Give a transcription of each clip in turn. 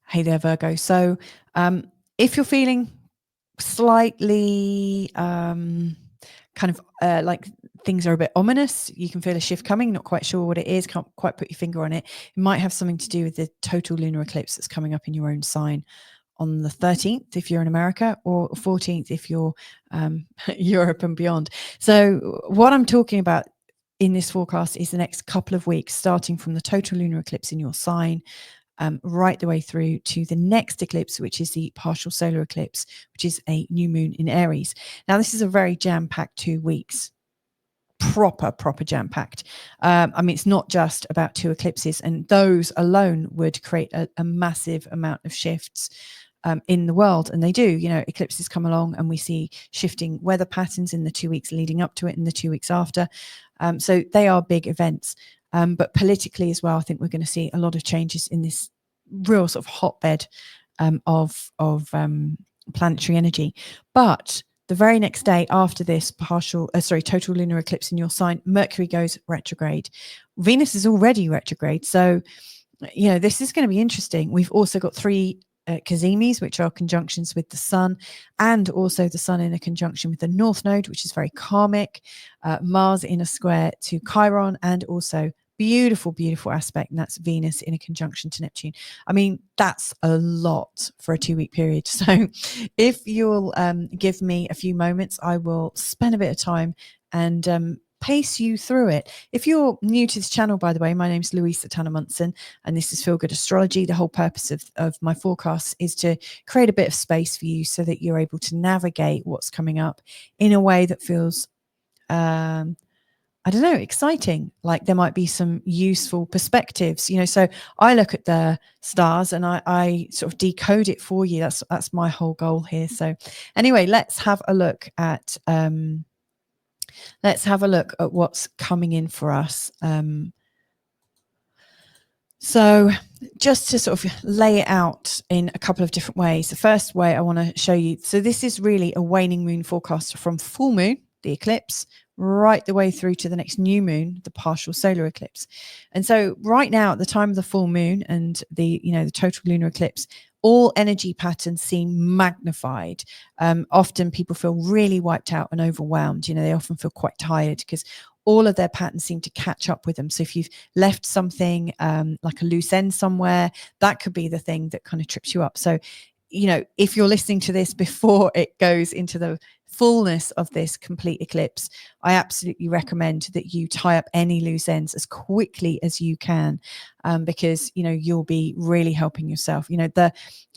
Hey there, Virgo. So if you're feeling slightly like things are a bit ominous, you can feel a shift coming, not quite sure what it is, can't quite put your finger on it. It might have something to do with the total lunar eclipse that's coming up in your own sign on the 13th if you're in America, or 14th if you're Europe and beyond. So what I'm talking about in this forecast is the next couple of weeks, starting from the total lunar eclipse in your sign, right the way through to the next eclipse, which is the partial solar eclipse, which is a new moon in Aries. Now, this is a very jam-packed 2 weeks. Proper jam-packed. I mean, it's not just about 2 eclipses, and those alone would create a massive amount of shifts in the world. And they do, eclipses come along and we see shifting weather patterns in the 2 weeks leading up to it and the 2 weeks after. So they are big events. But politically as well, I think we're going to see a lot of changes in this real sort of hotbed of planetary energy. But the very next day after this total lunar eclipse in your sign, Mercury goes retrograde. Venus is already retrograde. So, this is going to be interesting. We've also got 3 Cazimis, which are conjunctions with the sun, and also the sun in a conjunction with the North Node, which is very karmic, Mars in a square to Chiron, and also beautiful aspect, and that's Venus in a conjunction to Neptune. I mean, that's a lot for a 2-week period. So if you'll give me a few moments, I will spend a bit of time and pace you through it. If you're new to this channel, by the way, my name's Louise Satana Munson, and this is Feel Good Astrology. The whole purpose of my forecasts is to create a bit of space for you so that you're able to navigate what's coming up in a way that feels exciting. Like there might be some useful perspectives, so I look at the stars and I sort of decode it for you. That's my whole goal here. So anyway, let's have a look at what's coming in for us. So just to sort of lay it out in a couple of different ways. The first way I want to show you, so this is really a waning moon forecast from full moon, the eclipse, right the way through to the next new moon, the partial solar eclipse. And so right now at the time of the full moon and the total lunar eclipse, all energy patterns seem magnified. Often people feel really wiped out and overwhelmed. They often feel quite tired because all of their patterns seem to catch up with them. So if you've left something like a loose end somewhere, that could be the thing that kind of trips you up. So, if you're listening to this before it goes into the fullness of this complete eclipse, I absolutely recommend that you tie up any loose ends as quickly as you can, because you'll be really helping yourself. I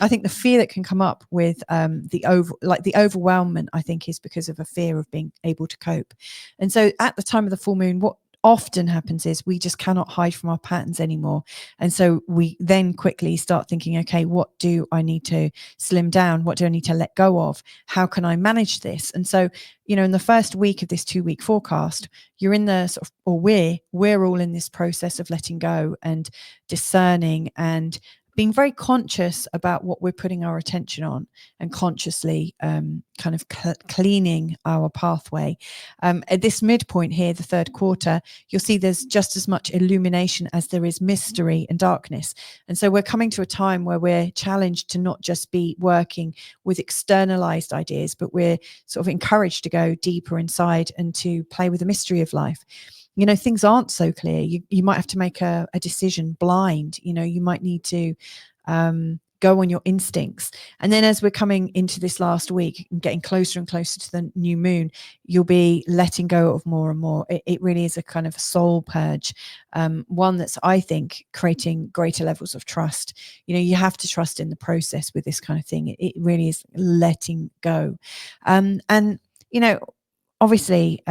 think the fear that can come up with the overwhelmment, I think, is because of a fear of being able to cope. And so at the time of the full moon, what often happens is we just cannot hide from our patterns anymore. And so we then quickly start thinking, okay, what do I need to slim down? What do I need to let go of? How can I manage this? And so, in the first week of this 2-week forecast, you're in the sort of, or we're all in this process of letting go and discerning and being very conscious about what we're putting our attention on, and consciously kind of cleaning our pathway. At this midpoint here, the third quarter, you'll see there's just as much illumination as there is mystery and darkness. And so we're coming to a time where we're challenged to not just be working with externalized ideas, but we're sort of encouraged to go deeper inside and to play with the mystery of life. Things aren't so clear. You might have to make a decision blind. You might need to go on your instincts. And then as we're coming into this last week and getting closer and closer to the new moon, you'll be letting go of more and more. It really is a kind of soul purge, one that's, I think, creating greater levels of trust. You have to trust in the process with this kind of thing. It really is letting go. Obviously,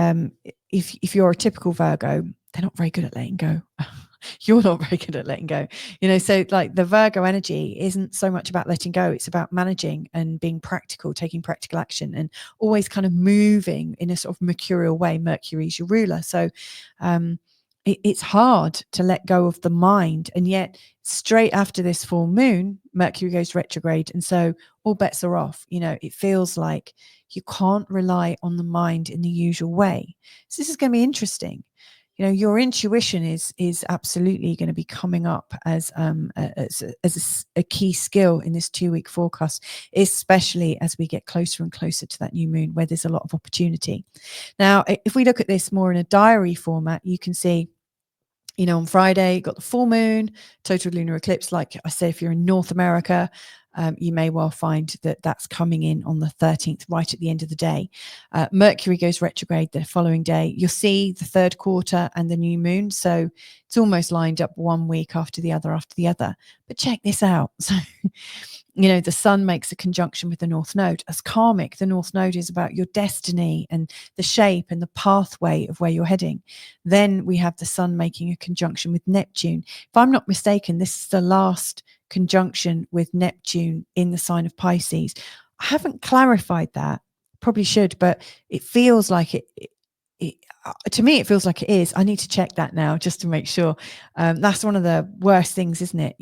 if you're a typical Virgo, they're not very good at letting go. You're not very good at letting go. So like the Virgo energy isn't so much about letting go. It's about managing and being practical, taking practical action, and always kind of moving in a sort of mercurial way. Mercury's your ruler. So it's hard to let go of the mind. And yet straight after this full moon, Mercury goes retrograde. And so all bets are off. It feels like you can't rely on the mind in the usual way. So this is going to be interesting. your intuition is absolutely going to be coming up as a key skill in this 2-week forecast, especially as we get closer and closer to that new moon, where there's a lot of opportunity. Now, if we look at this more in a diary format, you can see, on Friday, you've got the full moon, total lunar eclipse. Like I said, if you're in North America, you may well find that that's coming in on the 13th, right at the end of the day. Mercury goes retrograde the following day. You'll see the third quarter and the new moon. So it's almost lined up one week after the other. But check this out. So, the sun makes a conjunction with the North Node. As karmic, the North Node is about your destiny and the shape and the pathway of where you're heading. Then we have the sun making a conjunction with Neptune. If I'm not mistaken, this is the last conjunction with Neptune in the sign of Pisces. I haven't clarified that. Probably should, but it feels like it to me, it feels like it is. I need to check that now just to make sure. That's one of the worst things, isn't it?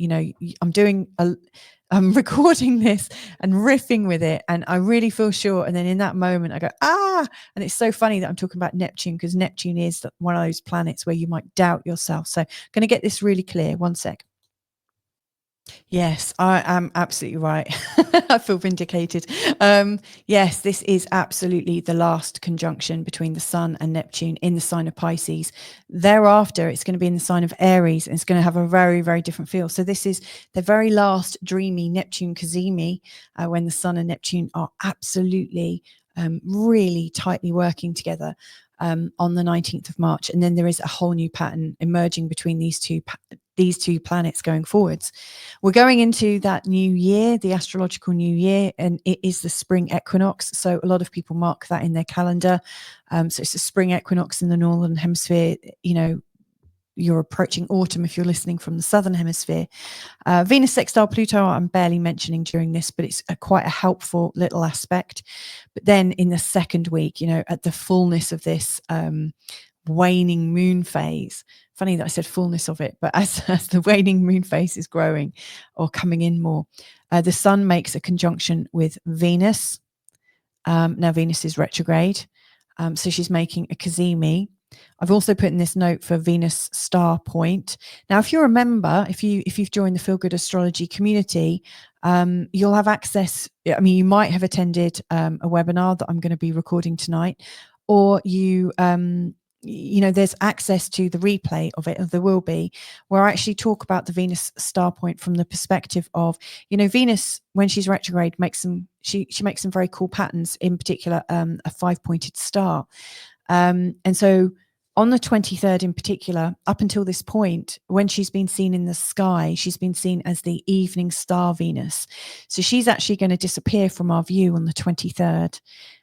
I'm recording this and riffing with it, and I really feel sure. And then in that moment, I go, and it's so funny that I'm talking about Neptune, because Neptune is one of those planets where you might doubt yourself. So I'm going to get this really clear. One sec. Yes, I am absolutely right. I feel vindicated. Yes, this is absolutely the last conjunction between the Sun and Neptune in the sign of Pisces. Thereafter, it's going to be in the sign of Aries, and it's going to have a very, very different feel. So this is the very last dreamy Neptune Cazimi, when the Sun and Neptune are absolutely really tightly working together on the 19th of March. And then there is a whole new pattern emerging between these two planets going forwards. We're going into that new year, the astrological new year, and it is the spring equinox. So a lot of people mark that in their calendar. So it's the spring equinox in the northern hemisphere. You're approaching autumn if you're listening from the southern hemisphere. Venus sextile Pluto, I'm barely mentioning during this, but it's quite a helpful little aspect. But then in the second week, at the fullness of this waning moon phase, funny that I said fullness of it, but as the waning moon phase is growing or coming in more, the sun makes a conjunction with Venus. Now Venus is retrograde, so she's making a Cazimi. I've also put in this note for Venus star point. Now, if you remember, if you've joined the Feel Good Astrology community, you'll have access. I mean, you might have attended a webinar that I'm going to be recording tonight, or there's access to the replay of it, or there will be, where I actually talk about the Venus star point from the perspective of, Venus, when she's retrograde, she makes some very cool patterns, in particular, a 5-pointed star. And so on the 23rd in particular, up until this point, when she's been seen in the sky, she's been seen as the evening star Venus. So she's actually going to disappear from our view on the 23rd.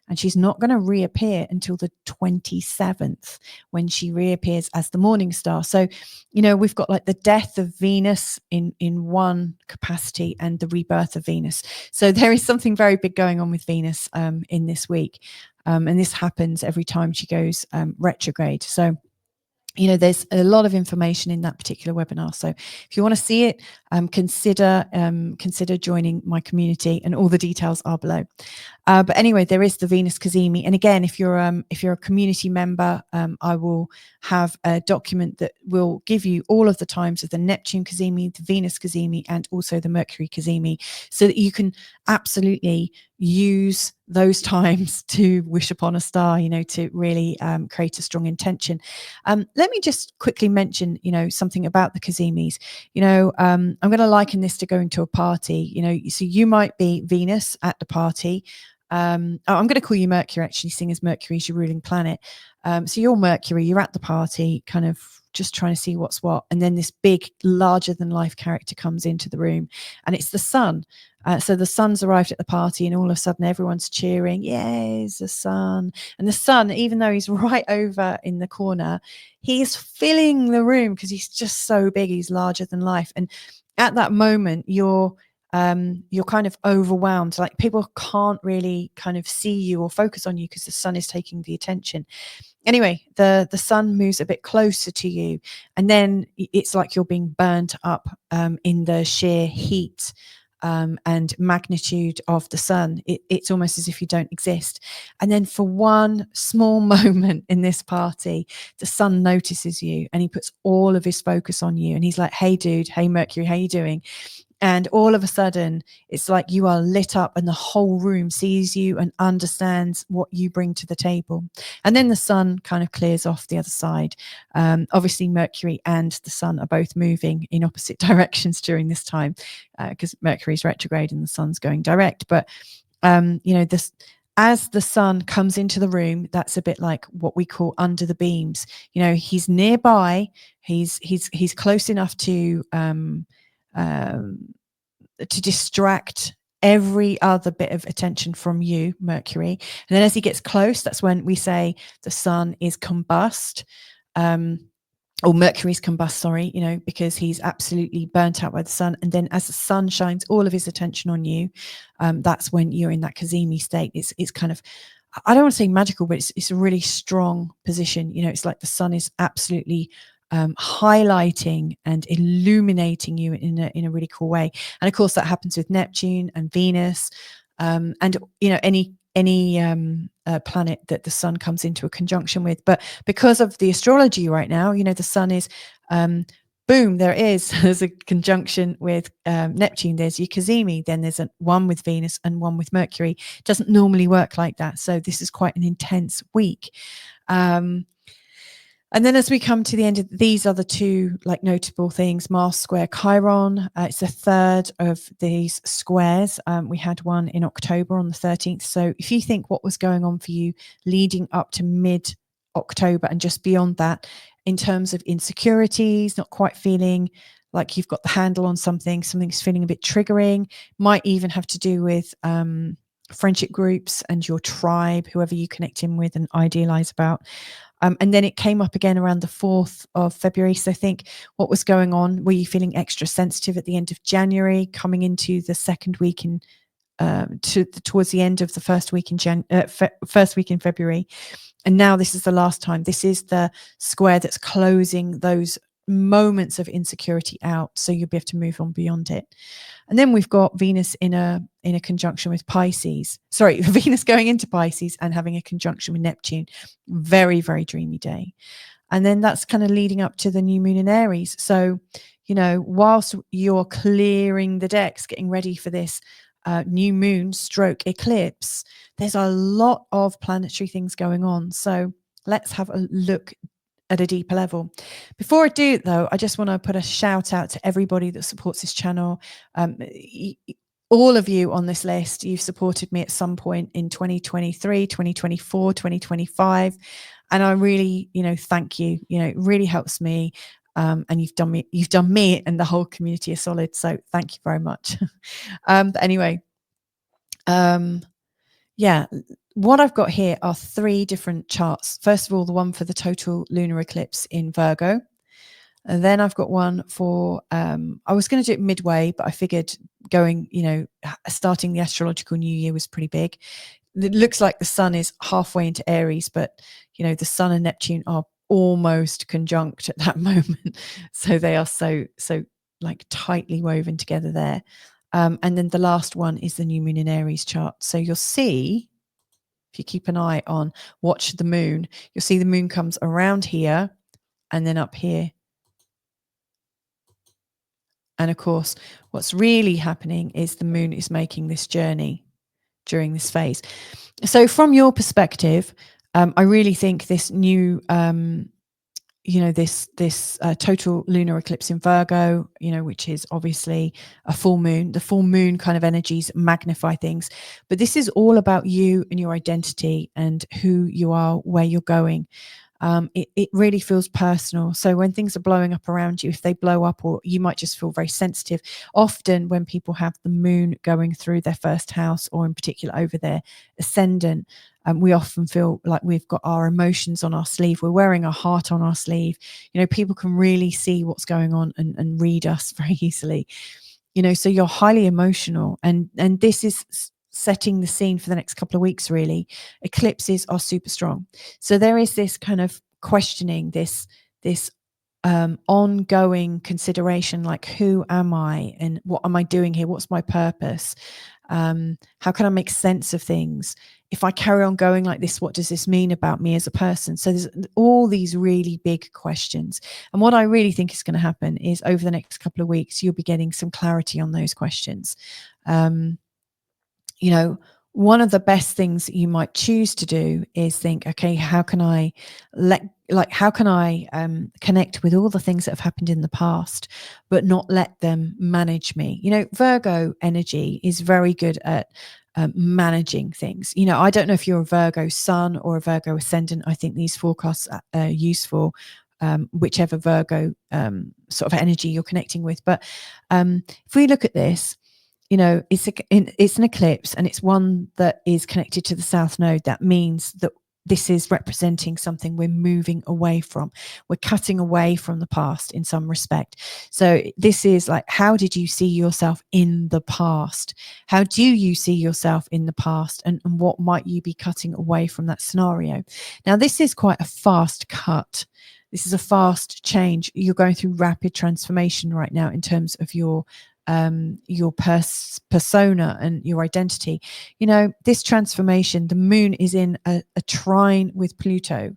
And she's not going to reappear until the 27th, when she reappears as the morning star. So, we've got like the death of Venus in one capacity and the rebirth of Venus. So there is something very big going on with Venus in this week. And this happens every time she goes retrograde. So, there's a lot of information in that particular webinar. So if you want to see it, consider joining my community, and all the details are below. But anyway, there is the Venus Cazimi. And again, if you're a community member, I will have a document that will give you all of the times of the Neptune Cazimi, the Venus Cazimi, and also the Mercury Cazimi, so that you can absolutely use those times to wish upon a star, to really create a strong intention. Let me just quickly mention, something about the Cazimis. I'm going to liken this to going to a party, so you might be Venus at the party. I'm going to call you Mercury, actually, seeing as Mercury is your ruling planet. So you're Mercury, you're at the party, kind of just trying to see what's what. And then this big, larger than life character comes into the room, and it's the sun. So the sun's arrived at the party, and all of a sudden everyone's cheering, yes, the sun. And the sun, even though he's right over in the corner, he's filling the room because he's just so big, he's larger than life. And at that moment, you're kind of overwhelmed, like people can't really kind of see you or focus on you because the sun is taking the attention. Anyway, the sun moves a bit closer to you, and then it's like you're being burnt up in the sheer heat and magnitude of the sun. It's almost as if you don't exist. And then for one small moment in this party, the sun notices you and he puts all of his focus on you. And he's like, hey, dude, hey, Mercury, how you doing? And all of a sudden, it's like you are lit up and the whole room sees you and understands what you bring to the table. And then the sun kind of clears off the other side. Obviously, Mercury and the sun are both moving in opposite directions during this time because Mercury's retrograde and the sun's going direct. But, this, as the sun comes into the room, that's a bit like what we call under the beams. He's nearby. He's close enough to distract every other bit of attention from you, Mercury. And then as he gets close, that's when we say the sun is combust, or Mercury's combust, sorry, because he's absolutely burnt out by the sun. And then as the sun shines all of his attention on you, that's when you're in that Cazimi state. It's kind of, I don't want to say magical, but it's a really strong position. It's like the sun is absolutely highlighting and illuminating you in a really cool way. And of course that happens with Neptune and Venus, and any planet that the sun comes into a conjunction with. But because of the astrology right now, the sun is boom, there's a conjunction with Neptune, there's your Cazimi, then there's one with Venus and one with Mercury. It doesn't normally work like that, so this is quite an intense week. And then as we come to the end of these are the two notable things, Mars square Chiron. It's the third of these squares. We had one in October on the 13th. So if you think what was going on for you leading up to mid-October and just beyond that, in terms of insecurities, not quite feeling like you've got the handle on something's feeling a bit triggering, might even have to do with friendship groups and your tribe, whoever you connect in with and idealize about. And then it came up again around the 4th of February. So think what was going on. Were you feeling extra sensitive at the end of January, coming into the second week towards the end of the first week in February? And now this is the last time. This is the square that's closing those moments of insecurity out, so you'll be able to move on beyond it. And then we've got Venus in a conjunction with Pisces. Sorry, Venus going into Pisces and having a conjunction with Neptune. Very, very dreamy day. And then that's kind of leading up to the new moon in Aries. So, whilst you're clearing the decks, getting ready for this new moon stroke eclipse, there's a lot of planetary things going on. So let's have a look at a deeper level. Before I do, though, I just want to put a shout out to everybody that supports this channel. All of you on this list, you've supported me at some point in 2023, 2024, 2025. And I really, thank you. It really helps me. And you've done me and the whole community a solid. So thank you very much. But anyway, yeah, what I've got here are 3 different charts. First of all, the one for the total lunar eclipse in Virgo. And then I've got one for, I was going to do it midway, but I figured going, starting the astrological new year was pretty big. It looks like the sun is halfway into Aries, but, the sun and Neptune are almost conjunct at that moment. So they are so tightly woven together there. And then the last one is the new moon in Aries chart. So you'll see, if you keep an eye on, watch the moon, you'll see the moon comes around here and then up here. And of course, what's really happening is the moon is making this journey during this phase. So from your perspective, I really think this new, this total lunar eclipse in Virgo, which is obviously a full moon. The full moon kind of energies magnify things, but this is all about you and your identity and who you are, where you're going. It really feels personal. So when things are blowing up around you, if they blow up, or you might just feel very sensitive, often when people have the moon going through their first house, or in particular over their ascendant, we often feel like we've got our emotions on our sleeve. We're wearing our heart on our sleeve. People can really see what's going on and read us very easily. So you're highly emotional, and this is setting the scene for the next couple of weeks. Really, eclipses are super strong. So there is this kind of questioning, this ongoing consideration, like, who am I and what am I doing here? What's my purpose? How can I make sense of things? If I carry on going like this, what does this mean about me as a person? So there's all these really big questions. And what I really think is going to happen is over the next couple of weeks, you'll be getting some clarity on those questions. You know, one of the best things that you might choose to do is think, okay, how can I connect with all the things that have happened in the past, but not let them manage me? You know, Virgo energy is very good at managing things. You know, I don't know if you're a Virgo sun or a Virgo ascendant. I think these forecasts are useful, whichever Virgo sort of energy you're connecting with. But if we look at this, you know, it's an eclipse, and it's one that is connected to the South Node. That means that this is representing something we're moving away from. We're cutting away from the past in some respect. So this is like, how did you see yourself in the past? How do you see yourself in the past? And what might you be cutting away from that scenario? Now, this is quite a fast cut. This is a fast change. You're going through rapid transformation right now in terms of your persona and your identity. You know, this transformation, the moon is in a trine with Pluto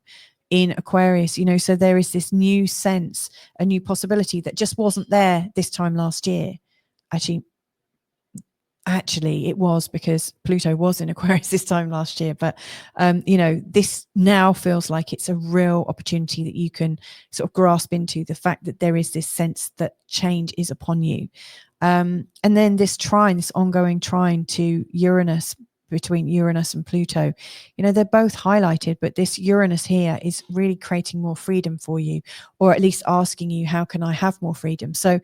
in Aquarius, you know, so there is this new sense, a new possibility that just wasn't there this time last year. Actually it was, because Pluto was in Aquarius this time last year. But you know, this now feels like it's a real opportunity that you can sort of grasp into, the fact that there is this sense that change is upon you. And then this trine, this ongoing trine to Uranus, between Uranus and Pluto, you know, they're both highlighted, but this Uranus here is really creating more freedom for you, or at least asking you, how can I have more freedom? So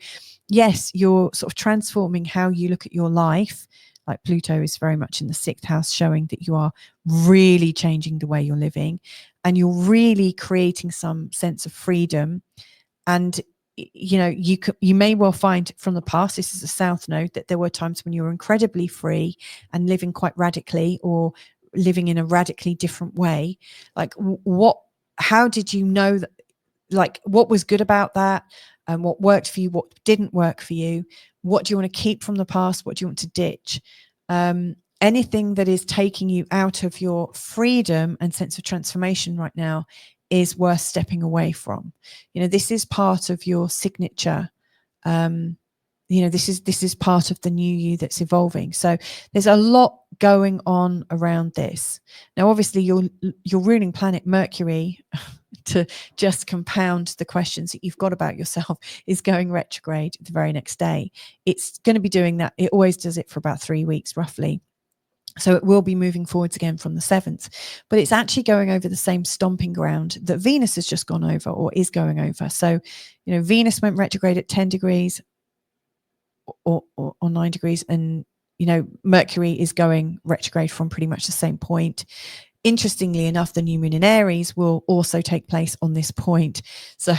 yes, you're sort of transforming how you look at your life. Like, Pluto is very much in the 6th house, showing that you are really changing the way you're living, and you're really creating some sense of freedom. And you know, you may well find from the past, this is a South Node, that there were times when you were incredibly free and living quite radically, or living in a radically different way. Like, how did you know that, like, what was good about that, and what worked for you, what didn't work for you? What do you want to keep from the past? What do you want to ditch? Anything that is taking you out of your freedom and sense of transformation right now is worth stepping away from. You know, this is part of your signature. You know, this is part of the new you that's evolving. So there's a lot going on around this. Now, obviously, your ruling planet Mercury, to just compound the questions that you've got about yourself, is going retrograde the very next day. It's going to be doing that. It always does it for about 3 weeks, roughly. So it will be moving forwards again from the 7th, but it's actually going over the same stomping ground that Venus has just gone over, or is going over. So, you know, Venus went retrograde at 10 degrees or 9 degrees, and, you know, Mercury is going retrograde from pretty much the same point. Interestingly enough, the new moon in Aries will also take place on this point. So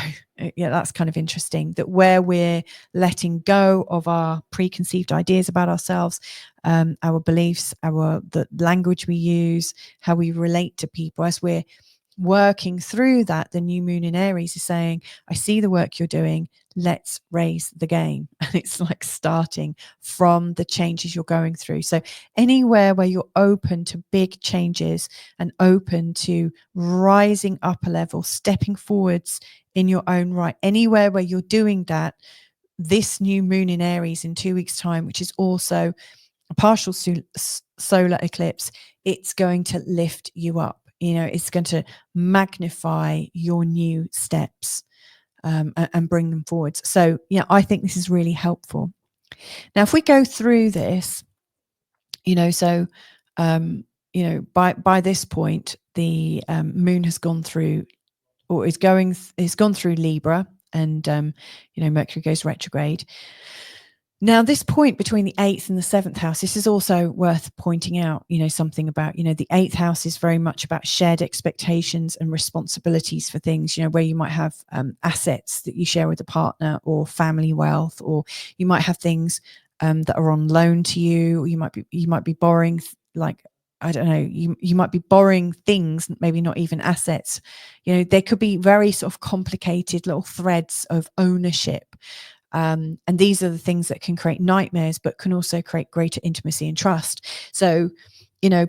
yeah, that's kind of interesting, that where we're letting go of our preconceived ideas about ourselves, our beliefs, the language we use, how we relate to people, as we're working through that, the new moon in Aries is saying, I see the work you're doing, let's raise the game. And it's like starting from the changes you're going through. So anywhere where you're open to big changes and open to rising up a level, stepping forwards in your own right, anywhere where you're doing that, this new moon in Aries in 2 weeks' time, which is also a partial solar eclipse, it's going to lift you up. You know, it's going to magnify your new steps and bring them forwards. So yeah, I think this is really helpful. Now, if we go through this, you know, so you know, by this point, the moon has gone through, or is gone through Libra, and you know, Mercury goes retrograde. Now, this point between the 8th and the 7th house, this is also worth pointing out, you know, something about, you know, the 8th house is very much about shared expectations and responsibilities for things, you know, where you might have assets that you share with a partner, or family wealth, or you might have things that are on loan to you, or you might be borrowing like I don't know, you might be borrowing things, maybe not even assets. There could be very sort of complicated little threads of ownership. And these are the things that can create nightmares, but can also create greater intimacy and trust. So,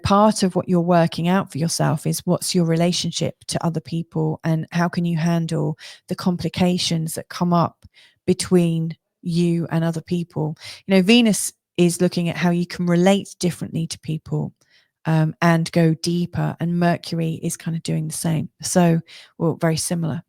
part of what you're working out for yourself is what's your relationship to other people, and how can you handle the complications that come up between you and other people. Venus is looking at how you can relate differently to people, and go deeper, and Mercury is kind of doing the same. So, well, very similar.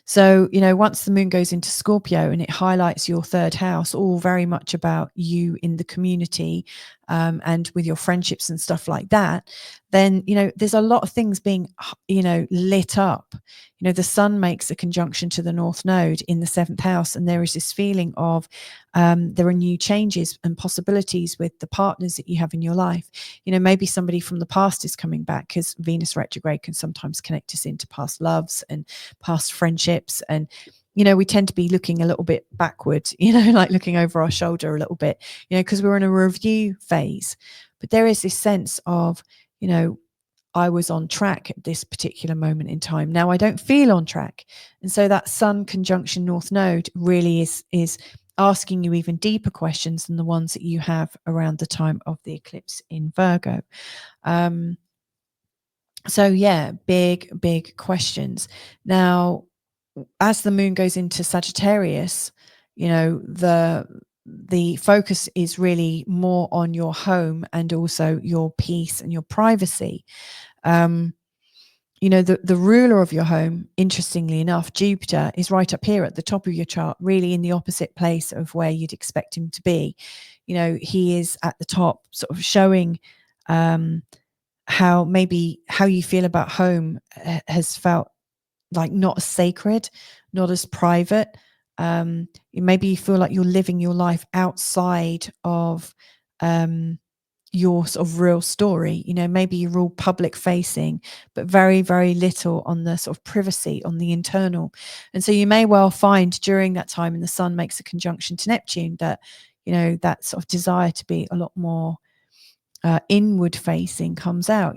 So, once the moon goes into Scorpio and it highlights your third house, all very much about you in the community, and with your friendships and stuff like that, then, there's a lot of things being, lit up. The sun makes a conjunction to the North Node in the 7th house. And there is this feeling of there are new changes and possibilities with the partners that you have in your life. Maybe somebody from the past is coming back, because Venus retrograde can sometimes connect us into past loves and past friendships. And we tend to be looking a little bit backwards, like looking over our shoulder a little bit, because we're in a review phase. But there is this sense of, I was on track at this particular moment in time. Now I don't feel on track. And so that sun conjunction North Node really is asking you even deeper questions than the ones that you have around the time of the eclipse in Virgo. So yeah, big questions. Now, as the moon goes into Sagittarius, the focus is really more on your home and also your peace and your privacy. The ruler of your home, interestingly enough, Jupiter, is right up here at the top of your chart, really in the opposite place of where you'd expect him to be. He is at the top, sort of showing how you feel about home has felt like not as sacred, not as private. Maybe you feel like you're living your life outside of your sort of real story. Maybe you're all public facing, but very, very little on the sort of privacy, on the internal. And so you may well find during that time, and the sun makes a conjunction to Neptune, that, that sort of desire to be a lot more inward facing comes out.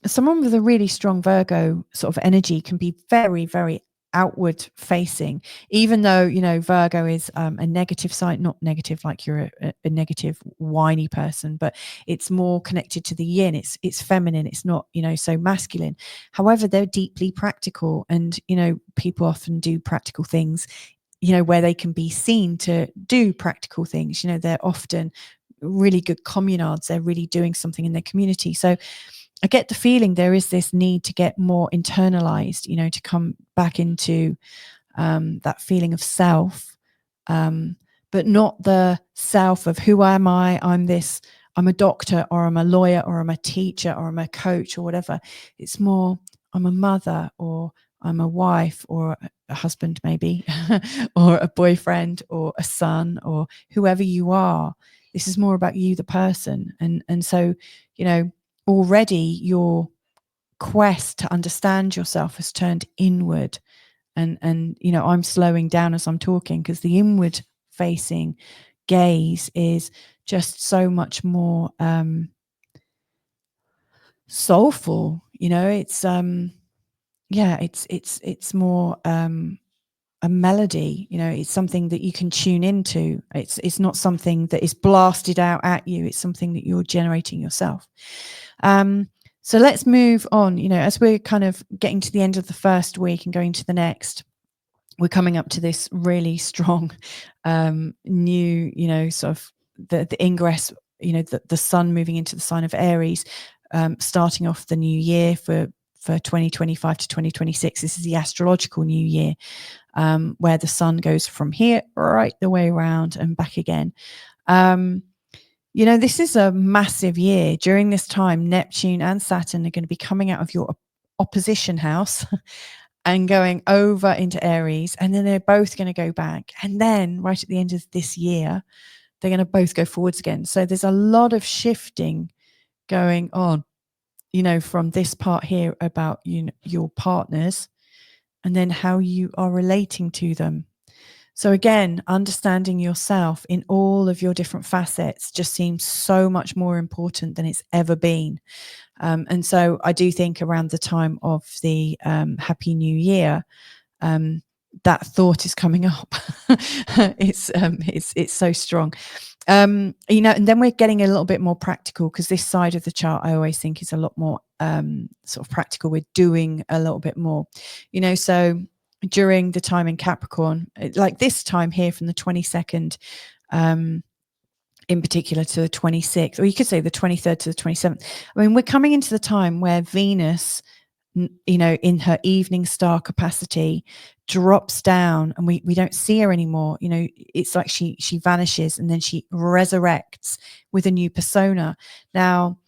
Someone with a really strong Virgo sort of energy can be very, very outward facing, even though, Virgo is a negative sign, not negative like you're a negative whiny person, but it's more connected to the yin. It's feminine. It's not, so masculine. However, they're deeply practical, and, people often do practical things, where they can be seen to do practical things. They're often really good communards. They're really doing something in their community. So I get the feeling there is this need to get more internalized, to come back into that feeling of self, but not the self of who am I? I'm this, I'm a doctor, or I'm a lawyer, or I'm a teacher, or I'm a coach, or whatever. It's more, I'm a mother, or I'm a wife, or a husband maybe, or a boyfriend, or a son, or whoever you are. This is more about you, the person. And so, already your quest to understand yourself has turned inward. And I'm slowing down as I'm talking, because the inward facing gaze is just so much more soulful. It's it's more a melody. It's something that you can tune into. It's not something that is blasted out at you. It's something that you're generating yourself. So let's move on. As we're kind of getting to the end of the first week and going to the next, we're coming up to this really strong new, sort of the ingress, the sun moving into the sign of Aries, starting off the new year for 2025 to 2026. This is the astrological new year, where the sun goes from here right the way around and back again. This is a massive year. During this time, Neptune and Saturn are going to be coming out of your opposition house and going over into Aries, and then they're both going to go back. And then right at the end of this year, they're going to both go forwards again. So there's a lot of shifting going on, from this part here about, your partners, and then how you are relating to them. So again, understanding yourself in all of your different facets just seems so much more important than it's ever been. And so I do think around the time of the Happy New Year, that thought is coming up. It's so strong. And then we're getting a little bit more practical, because this side of the chart I always think is a lot more sort of practical. We're doing a little bit more, so during the time in Capricorn, like this time here from the 22nd in particular to the 26th, or you could say the 23rd to the 27th. I mean, we're coming into the time where Venus, in her evening star capacity, drops down, and we don't see her anymore. It's like she vanishes, and then she resurrects with a new persona. Now,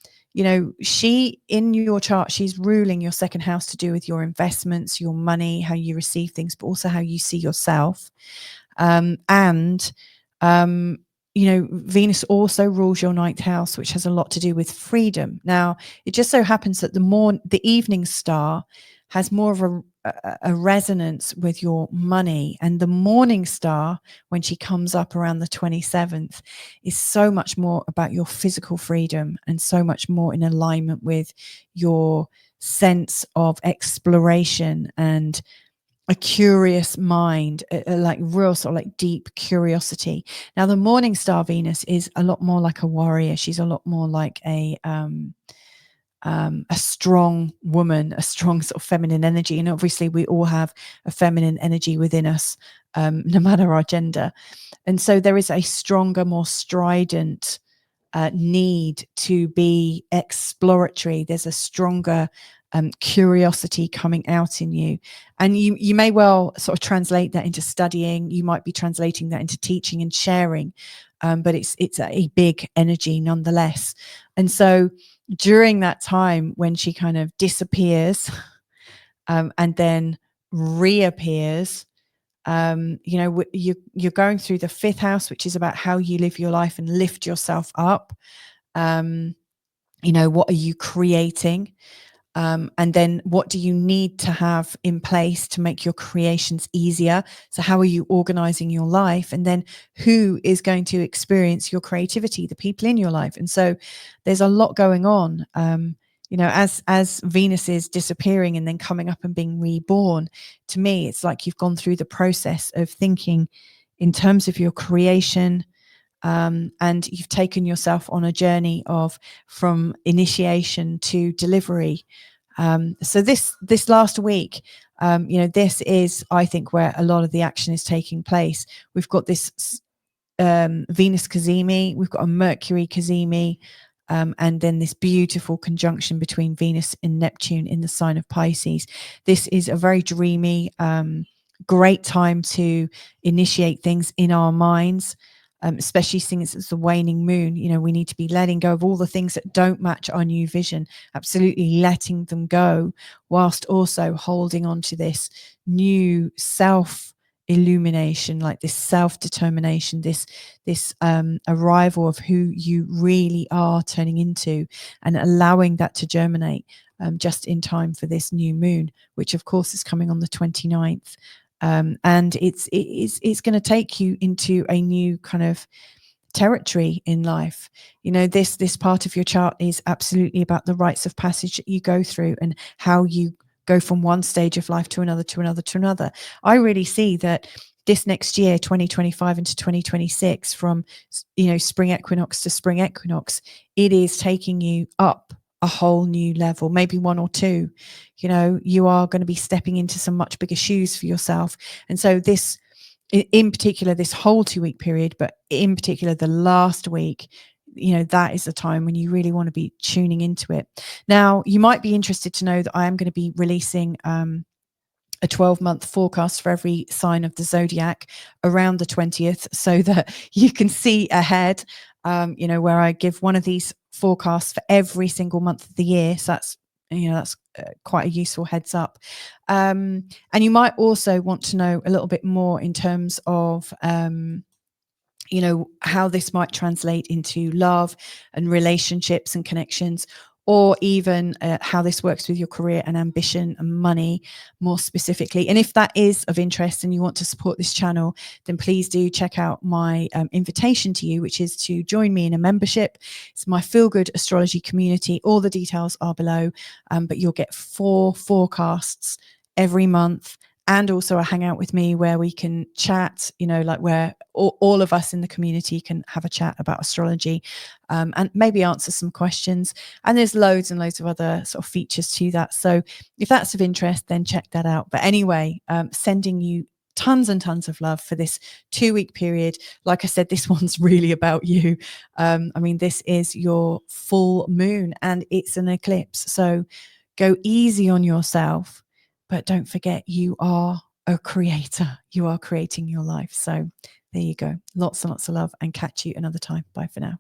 she, in your chart, she's ruling your second house, to do with your investments, your money, how you receive things, but also how you see yourself. Venus also rules your ninth house, which has a lot to do with freedom. Now, it just so happens that the evening star has more of a resonance with your money, and the morning star, when she comes up around the 27th, is so much more about your physical freedom, and so much more in alignment with your sense of exploration and a curious mind, like real sort of like deep curiosity. Now, the morning star Venus is a lot more like a warrior. She's a lot more like a strong woman, a strong sort of feminine energy. And obviously we all have a feminine energy within us, no matter our gender. And so there is a stronger, more strident need to be exploratory. There's a stronger curiosity coming out in you, and you may well sort of translate that into studying. You might be translating that into teaching and sharing, but it's a big energy nonetheless. And so during that time when she kind of disappears and then reappears, you're going through the fifth house, which is about how you live your life and lift yourself up. What are you creating? And then what do you need to have in place to make your creations easier? So how are you organizing your life? And then who is going to experience your creativity? The people in your life. And so there's a lot going on. As Venus is disappearing and then coming up and being reborn, to me, it's like you've gone through the process of thinking in terms of your creation, and you've taken yourself on a journey from initiation to delivery. So this last week, this is, I think, where a lot of the action is taking place. We've got this Venus Cazimi, we've got a Mercury Cazimi, and then this beautiful conjunction between Venus and Neptune in the sign of Pisces. This is a very dreamy, great time to initiate things in our minds. Especially since it's the waning moon, we need to be letting go of all the things that don't match our new vision, absolutely letting them go, whilst also holding on to this new self illumination, like this self-determination, this arrival of who you really are turning into, and allowing that to germinate just in time for this new moon, which of course is coming on the 29th. And it's going to take you into a new kind of territory in life. This part of your chart is absolutely about the rites of passage that you go through, and how you go from one stage of life to another, to another, to another. I really see that this next year, 2025 into 2026, from spring equinox to spring equinox, it is taking you up a whole new level, maybe one or two. You are going to be stepping into some much bigger shoes for yourself. And so this, in particular, this whole 2-week period, but in particular the last week, that is the time when you really want to be tuning into it. Now, you might be interested to know that I am going to be releasing a 12-month forecast for every sign of the zodiac around the 20th, so that you can see ahead, where I give one of these forecasts for every single month of the year. So that's quite a useful heads up. And you might also want to know a little bit more in terms of how this might translate into love and relationships and connections, or even how this works with your career and ambition and money more specifically. And if that is of interest and you want to support this channel, then please do check out my invitation to you, which is to join me in a membership. It's my Feel Good Astrology community. All the details are below, but you'll get 4 forecasts every month, and also a hangout with me where we can chat, like where all of us in the community can have a chat about astrology, and maybe answer some questions. And there's loads and loads of other sort of features to that. So if that's of interest, then check that out. But anyway, sending you tons and tons of love for this 2-week period. Like I said, this one's really about you. This is your full moon and it's an eclipse. So go easy on yourself. But don't forget, you are a creator. You are creating your life. So there you go. Lots and lots of love, and catch you another time. Bye for now.